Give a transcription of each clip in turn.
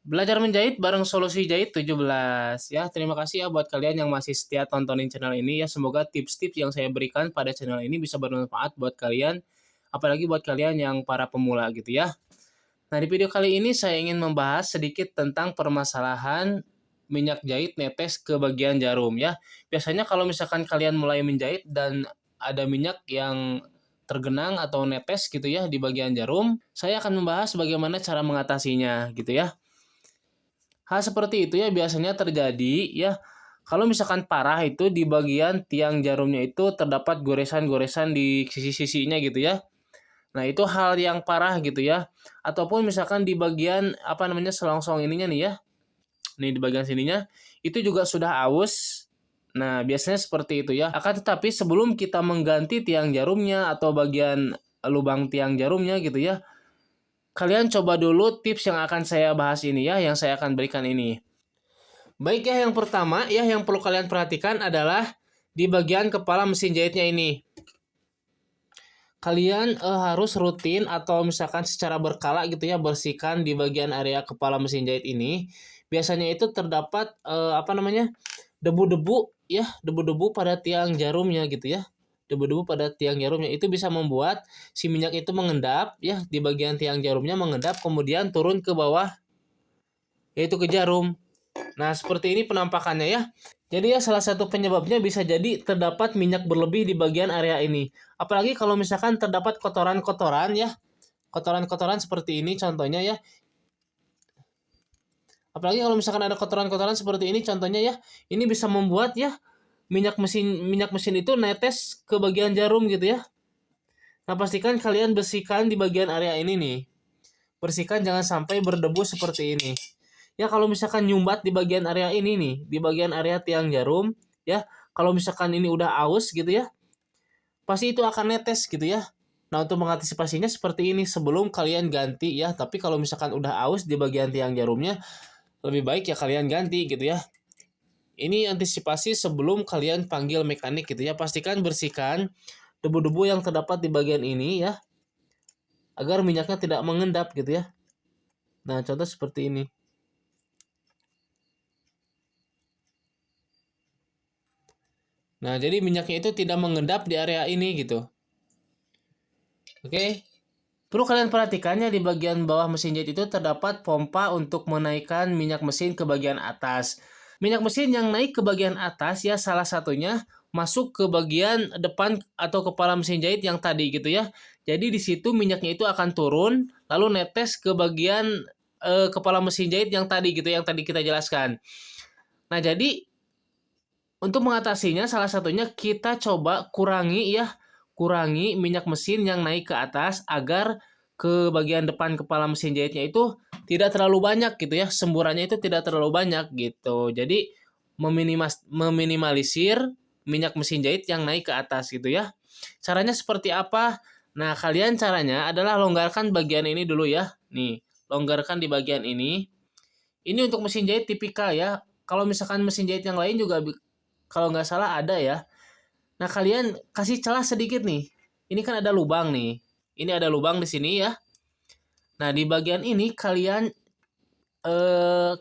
Belajar menjahit bareng Solusi Jahit 17 ya. Terima kasih ya buat kalian yang masih setia tontonin channel ini ya. Semoga tips-tips yang saya berikan pada channel ini bisa bermanfaat buat kalian, apalagi buat kalian yang para pemula gitu ya. Nah, di video kali ini saya ingin membahas sedikit tentang permasalahan minyak jahit netes ke bagian jarum ya. Biasanya kalau misalkan kalian mulai menjahit dan ada minyak yang tergenang atau netes gitu ya di bagian jarum, saya akan membahas bagaimana cara mengatasinya gitu ya. Hal seperti itu ya biasanya terjadi ya kalau misalkan parah itu di bagian tiang jarumnya itu terdapat goresan-goresan di sisi-sisinya gitu ya. Nah, itu hal yang parah gitu ya. Ataupun misalkan di bagian apa namanya selongsong ininya nih ya. Nih di bagian sininya itu juga sudah aus. Nah, biasanya seperti itu ya. Akan tetapi sebelum kita mengganti tiang jarumnya atau bagian lubang tiang jarumnya gitu ya, kalian coba dulu tips yang akan saya bahas ini ya, yang saya akan berikan ini. Baik ya, yang pertama ya yang perlu kalian perhatikan adalah di bagian kepala mesin jahitnya ini. Kalian harus rutin atau misalkan secara berkala gitu ya bersihkan di bagian area kepala mesin jahit ini. Biasanya itu terdapat apa namanya debu-debu ya, debu-debu pada tiang jarumnya gitu ya. Debu-debu pada tiang jarumnya itu bisa membuat si minyak itu mengendap ya di bagian tiang jarumnya, mengendap kemudian turun ke bawah yaitu ke jarum. Nah, seperti ini penampakannya ya. Jadi ya salah satu penyebabnya bisa jadi terdapat minyak berlebih di bagian area ini. Apalagi kalau misalkan terdapat kotoran-kotoran ya. Kotoran-kotoran seperti ini contohnya ya. Apalagi kalau misalkan ada kotoran-kotoran seperti ini contohnya ya. Ini bisa membuat ya minyak mesin itu netes ke bagian jarum gitu ya. Nah, pastikan kalian bersihkan di bagian area ini nih. Bersihkan jangan sampai berdebu seperti ini. Ya kalau misalkan nyumbat di bagian area ini nih, di bagian area tiang jarum, ya kalau misalkan ini udah aus gitu ya, pasti itu akan netes gitu ya. Nah untuk mengantisipasinya seperti ini sebelum kalian ganti ya. Tapi kalau misalkan udah aus di bagian tiang jarumnya, lebih baik ya kalian ganti gitu ya. Ini antisipasi sebelum kalian panggil mekanik gitu ya. Pastikan bersihkan debu-debu yang terdapat di bagian ini ya, agar minyaknya tidak mengendap gitu ya. Nah contoh seperti ini. Nah, jadi minyaknya itu tidak mengendap di area ini gitu. Oke. Perlu kalian perhatikannya di bagian bawah mesin jahit itu terdapat pompa untuk menaikkan minyak mesin ke bagian atas. Minyak mesin yang naik ke bagian atas ya salah satunya masuk ke bagian depan atau kepala mesin jahit yang tadi gitu ya. Jadi di situ minyaknya itu akan turun lalu netes ke bagian kepala mesin jahit yang tadi gitu yang tadi kita jelaskan. Nah, jadi untuk mengatasinya salah satunya kita coba kurangi minyak mesin yang naik ke atas agar ke bagian depan kepala mesin jahitnya itu tidak terlalu banyak gitu ya, semburannya itu tidak terlalu banyak gitu. Jadi meminimalisir minyak mesin jahit yang naik ke atas gitu ya. Caranya seperti apa? Nah, kalian caranya adalah longgarkan bagian ini dulu ya. Nih, longgarkan di bagian ini. Ini untuk mesin jahit tipikal ya. Kalau misalkan mesin jahit yang lain juga kalau nggak salah ada ya. Nah, kalian kasih celah sedikit nih. Ini kan ada lubang nih. Ini ada lubang di sini ya. Nah, di bagian ini kalian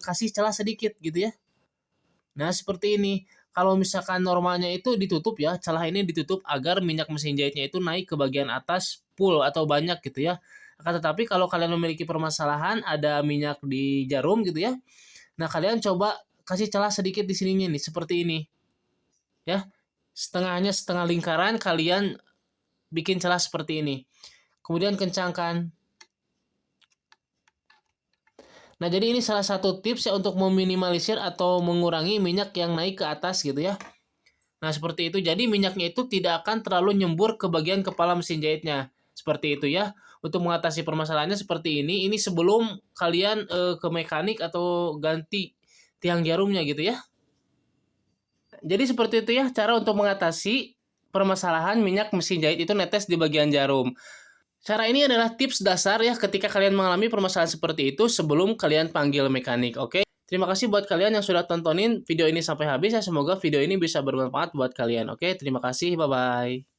kasih celah sedikit gitu ya. Nah, seperti ini. Kalau misalkan normalnya itu ditutup ya, celah ini ditutup agar minyak mesin jahitnya itu naik ke bagian atas full atau banyak gitu ya. Akan tetapi kalau kalian memiliki permasalahan ada minyak di jarum gitu ya. Nah, kalian coba kasih celah sedikit di sininya nih, seperti ini. Ya, setengahnya setengah lingkaran kalian bikin celah seperti ini. Kemudian kencangkan. Nah, jadi ini salah satu tips ya untuk meminimalisir atau mengurangi minyak yang naik ke atas gitu ya. Nah, seperti itu. Jadi minyaknya itu tidak akan terlalu nyembur ke bagian kepala mesin jahitnya. Seperti itu ya. Untuk mengatasi permasalahannya seperti ini sebelum kalian ke mekanik atau ganti tiang jarumnya gitu ya. Jadi seperti itu ya cara untuk mengatasi permasalahan minyak mesin jahit itu netes di bagian jarum. Cara ini adalah tips dasar ya ketika kalian mengalami permasalahan seperti itu sebelum kalian panggil mekanik, oke? Terima kasih buat kalian yang sudah tontonin video ini sampai habis ya. Semoga video ini bisa bermanfaat buat kalian, oke? Terima kasih, bye-bye.